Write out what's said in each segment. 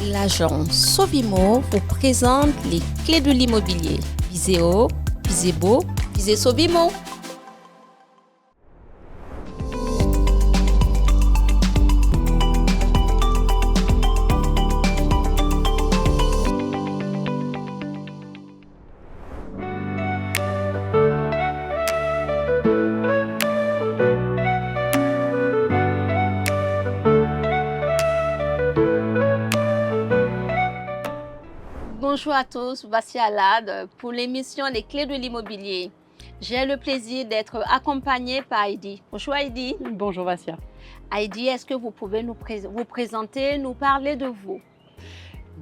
L'agence Sovimo vous présente les clés de l'immobilier. Visez haut, visez beau, visez Sovimo. Bonjour à tous, voici Alad pour l'émission Les clés de l'immobilier. J'ai le plaisir d'être accompagnée par Heidi. Bonjour Heidi. Bonjour Vassia. Heidi, est-ce que vous pouvez vous présenter, nous parler de vous?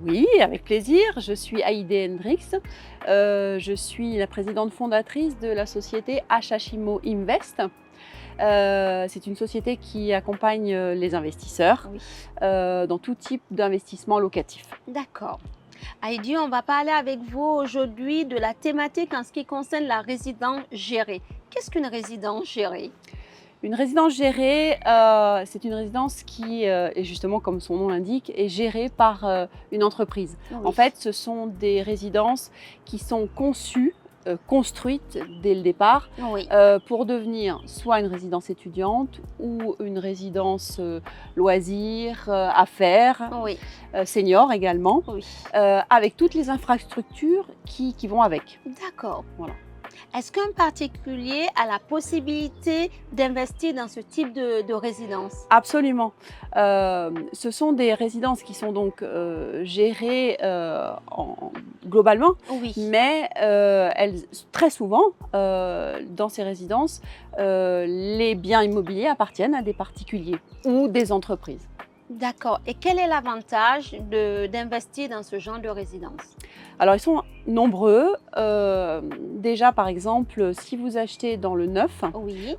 Oui, avec plaisir. Je suis Heidi Hendricks. Je suis la présidente fondatrice de la société HHIMO Invest. C'est une société qui accompagne les investisseurs dans tout type d'investissement locatif. D'accord. Heidi, on va parler avec vous aujourd'hui de la thématique en ce qui concerne la résidence gérée. Qu'est-ce qu'une résidence gérée? Une résidence gérée, c'est une résidence qui, est justement comme son nom l'indique, est gérée par une entreprise. Oui. En fait, ce sont des résidences qui sont conçues, construites dès le départ pour devenir soit une résidence étudiante ou une résidence loisirs, affaires, senior également, avec toutes les infrastructures qui vont avec. D'accord. Voilà. Est-ce qu'un particulier a la possibilité d'investir dans ce type de résidence? Absolument. Ce sont des résidences qui sont donc gérées globalement, mais très souvent, dans ces résidences, les biens immobiliers appartiennent à des particuliers ou des entreprises. D'accord. Et quel est l'avantage d'investir dans ce genre de résidence? Alors, ils sont nombreux. Déjà, par exemple, si vous achetez dans le neuf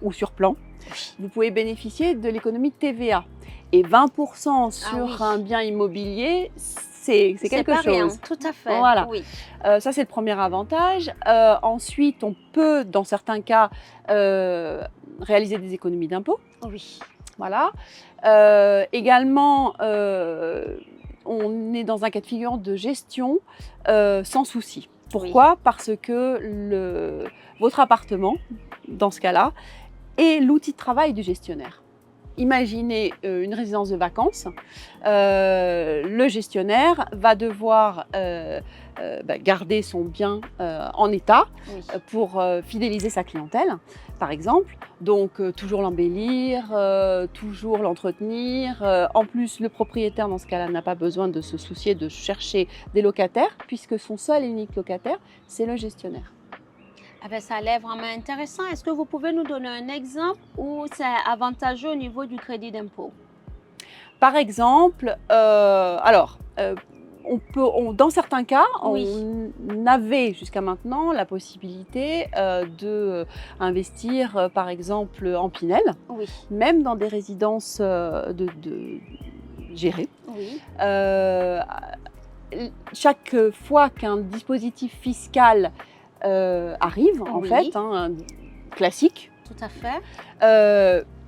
ou sur plan, vous pouvez bénéficier de l'économie de TVA. Et 20% sur un bien immobilier, c'est quelque chose. Rien, tout à fait. Voilà. Ça, c'est le premier avantage. Ensuite, on peut, dans certains cas, réaliser des économies d'impôts. Voilà. Également, on est dans un cas de figure de gestion sans souci. Pourquoi? Parce que votre appartement, dans ce cas-là, est l'outil de travail du gestionnaire. Imaginez une résidence de vacances. Le gestionnaire va devoir garder son bien en état pour fidéliser sa clientèle, par exemple. Donc, toujours l'embellir, toujours l'entretenir. En plus, le propriétaire, dans ce cas-là, n'a pas besoin de se soucier de chercher des locataires, puisque son seul et unique locataire, c'est le gestionnaire. Ah ben, ça a l'air vraiment intéressant. Est-ce que vous pouvez nous donner un exemple où c'est avantageux au niveau du crédit d'impôt? Par exemple, dans certains cas, on avait jusqu'à maintenant la possibilité d'investir, par exemple, en Pinel, même dans des résidences gérées. Chaque fois qu'un dispositif fiscal arrive, en fait, classique. Tout à fait.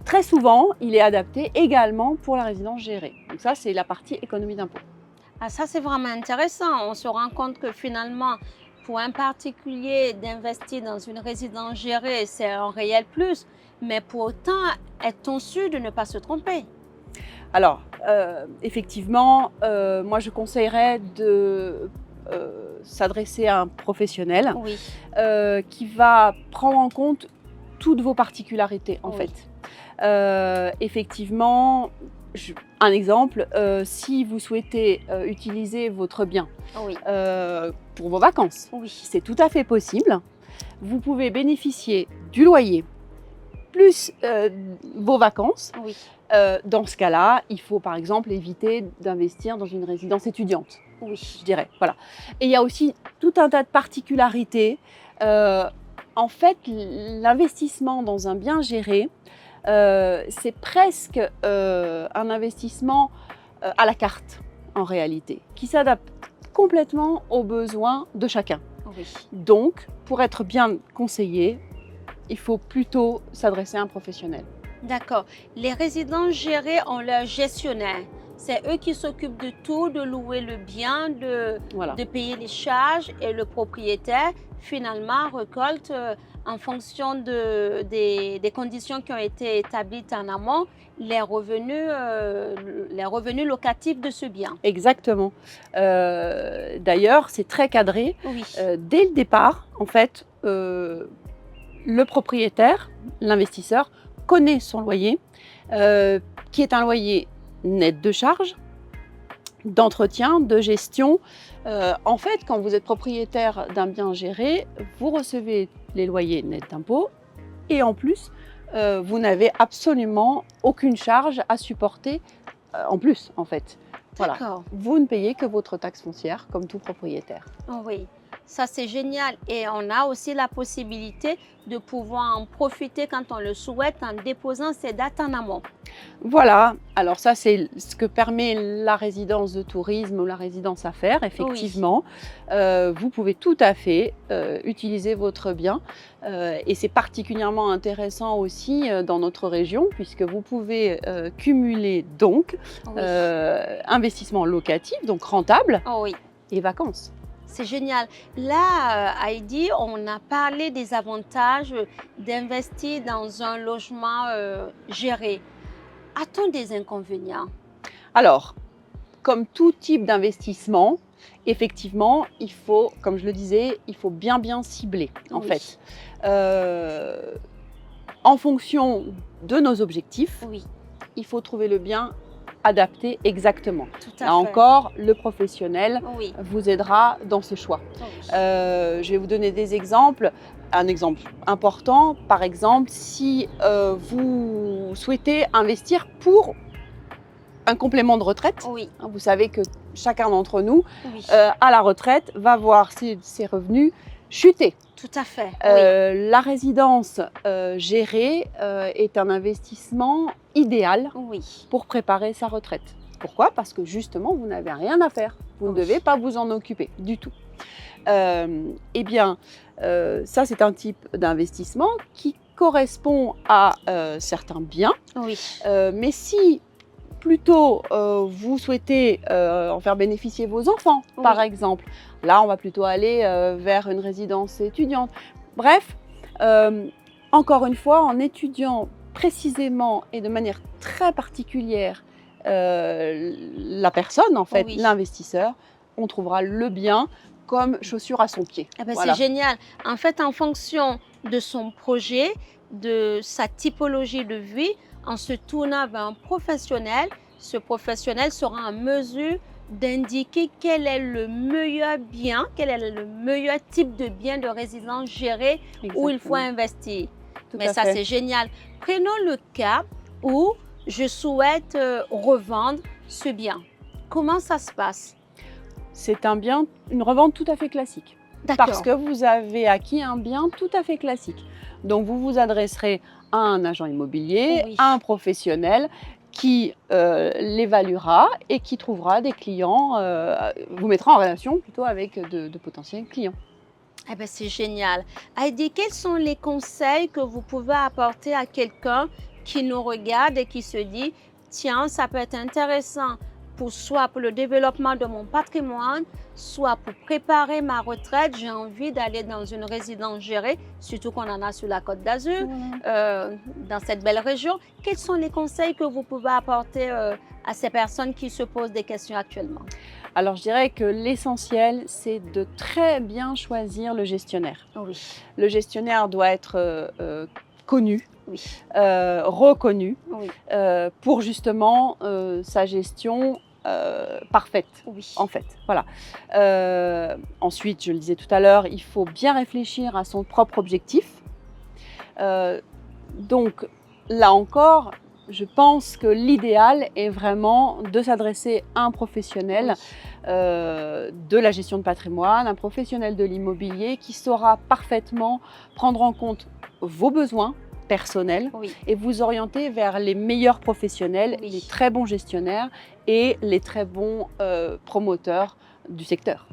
Très souvent, il est adapté également pour la résidence gérée. Donc ça, c'est la partie économie d'impôt. Ah, ça, c'est vraiment intéressant. On se rend compte que finalement, pour un particulier, d'investir dans une résidence gérée, c'est un réel plus. Mais pour autant, est-on sûr de ne pas se tromper? Alors, effectivement, moi, je conseillerais de s'adresser à un professionnel qui va prendre en compte toutes vos particularités, en fait. Effectivement, un exemple, si vous souhaitez utiliser votre bien pour vos vacances, c'est tout à fait possible. Vous pouvez bénéficier du loyer plus vos vacances. Dans ce cas-là, il faut par exemple éviter d'investir dans une résidence étudiante. Je dirais. Voilà. Et il y a aussi tout un tas de particularités. En fait, l'investissement dans un bien géré, c'est presque un investissement à la carte, en réalité, qui s'adapte complètement aux besoins de chacun. Donc, pour être bien conseillé, il faut plutôt s'adresser à un professionnel. D'accord. Les résidences gérées ont leur gestionnaire. C'est eux qui s'occupent de tout, de louer le bien, Voilà. de payer les charges et le propriétaire, finalement, récolte en fonction des conditions qui ont été établies en amont, les revenus locatifs de ce bien. Exactement. D'ailleurs, c'est très cadré. Oui, Dès le départ, en fait, le propriétaire, l'investisseur, connaît son loyer, qui est un loyer net de charges, d'entretien, de gestion. En fait, quand vous êtes propriétaire d'un bien géré, vous recevez les loyers nets d'impôts et en plus, vous n'avez absolument aucune charge à supporter en plus, en fait. Voilà. d'accord. Vous ne payez que votre taxe foncière, comme tout propriétaire. Oui, ça c'est génial. Et on a aussi la possibilité de pouvoir en profiter quand on le souhaite en déposant ses dates en amont. Voilà, alors ça c'est ce que permet la résidence de tourisme ou la résidence à faire, Oui, effectivement. Vous pouvez tout à fait utiliser votre bien et c'est particulièrement intéressant aussi dans notre région puisque vous pouvez cumuler donc oui, investissement locatif, donc rentable, oh oui. et vacances. C'est génial. Là, Heidi, on a parlé des avantages d'investir dans un logement géré. A-t-on des inconvénients? Alors, comme tout type d'investissement, effectivement, il faut, comme je le disais, il faut bien cibler en Oui, fait. Euh, En fonction de nos objectifs, oui, il faut trouver le bien adapté exactement. tout à Là fait. encore, le professionnel Oui, vous aidera dans ce choix. oui, Je vais vous donner des exemples. Un exemple important, par exemple, si vous souhaitez investir pour un complément de retraite, oui, vous savez que chacun d'entre nous, oui, à la retraite, va voir ses revenus chuter. tout à fait. Oui, La résidence gérée est un investissement idéal oui, pour préparer sa retraite. Pourquoi? Parce que justement, vous n'avez rien à faire. Vous ne oui, devez pas vous en occuper du tout. Eh bien, ça, c'est un type d'investissement qui correspond à certains biens. oui, Mais si plutôt vous souhaitez en faire bénéficier vos enfants, par oui, exemple, là, on va plutôt aller vers une résidence étudiante. Bref, encore une fois, en étudiant précisément et de manière très particulière la personne, en fait, oui. l'investisseur, on trouvera le bien comme chaussure à son pied. Eh ben, Voilà. c'est génial. En fait, en fonction de son projet, de sa typologie de vie, en se tournant vers un professionnel, ce professionnel sera en mesure d'indiquer quel est le meilleur bien, quel est le meilleur type de bien de résidence géré où il faut Exactement. investir. Tout Mais à ça, fait. c'est génial. Prenons le cas où je souhaite revendre ce bien. Comment ça se passe? C'est un bien, une revente tout à fait classique. Parce D'accord. que vous avez acquis un bien tout à fait classique. Donc vous vous adresserez à un agent immobilier, Oui. à un professionnel qui l'évaluera et qui trouvera des clients, vous mettra en relation plutôt avec de potentiels clients. Eh ben, c'est génial. Heidi, quels sont les conseils que vous pouvez apporter à quelqu'un qui nous regarde et qui se dit, tiens, ça peut être intéressant soit pour le développement de mon patrimoine, soit pour préparer ma retraite. J'ai envie d'aller dans une résidence gérée, surtout qu'on en a sur la Côte d'Azur, dans cette belle région. Quels sont les conseils que vous pouvez apporter à ces personnes qui se posent des questions actuellement? Alors je dirais que l'essentiel, c'est de très bien choisir le gestionnaire. Oui, Le gestionnaire doit être connu, oui, reconnu, oui, pour justement sa gestion parfaite, oui. en fait. Voilà. Ensuite, je le disais tout à l'heure, il faut bien réfléchir à son propre objectif. Donc, là encore, je pense que l'idéal est vraiment de s'adresser à un professionnel de la gestion de patrimoine, un professionnel de l'immobilier qui saura parfaitement prendre en compte vos besoins personnels Oui. et vous orienter vers les meilleurs professionnels, Oui. les très bons gestionnaires et les très bons promoteurs du secteur.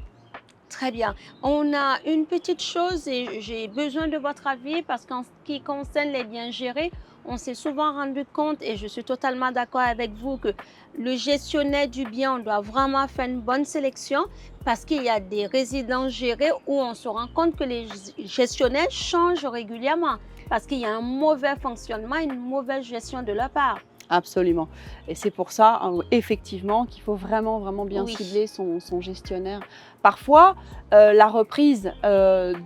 Très bien. On a une petite chose et j'ai besoin de votre avis parce qu'en ce qui concerne les biens gérés, on s'est souvent rendu compte, et je suis totalement d'accord avec vous, que le gestionnaire du bien, on doit vraiment faire une bonne sélection parce qu'il y a des résidences gérées où on se rend compte que les gestionnaires changent régulièrement parce qu'il y a un mauvais fonctionnement, une mauvaise gestion de leur part. Absolument. Et c'est pour ça, effectivement, qu'il faut vraiment, vraiment bien Oui. cibler son gestionnaire. Parfois, la reprise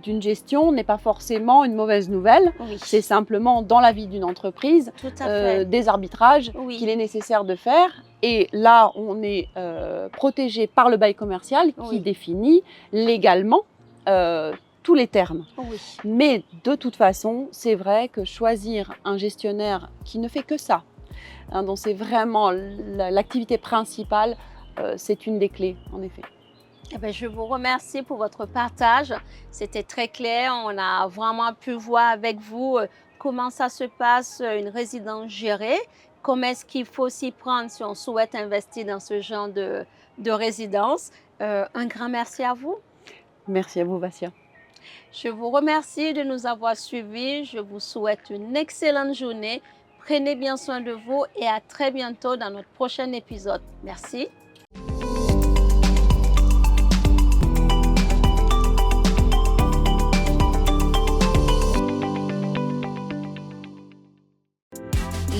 d'une gestion n'est pas forcément une mauvaise nouvelle. Oui, C'est simplement dans la vie d'une entreprise tout à fait. des arbitrages Oui. qu'il est nécessaire de faire. Et là, on est protégé par le bail commercial qui Oui. définit légalement tous les termes. Oui. Mais de toute façon, c'est vrai que choisir un gestionnaire qui ne fait que ça, dont c'est vraiment l'activité principale, c'est une des clés, en effet. Eh bien, je vous remercie pour votre partage. C'était très clair. On a vraiment pu voir avec vous comment ça se passe, une résidence gérée, comment est-ce qu'il faut s'y prendre si on souhaite investir dans ce genre de résidence. Un grand merci à vous. Merci à vous, Vassia. Je vous remercie de nous avoir suivis. Je vous souhaite une excellente journée. Prenez bien soin de vous et à très bientôt dans notre prochain épisode. Merci.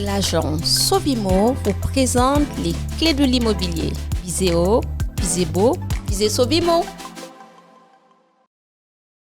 L'agence Sovimo vous présente les clés de l'immobilier. Visez haut, visez beau, visez Sovimo.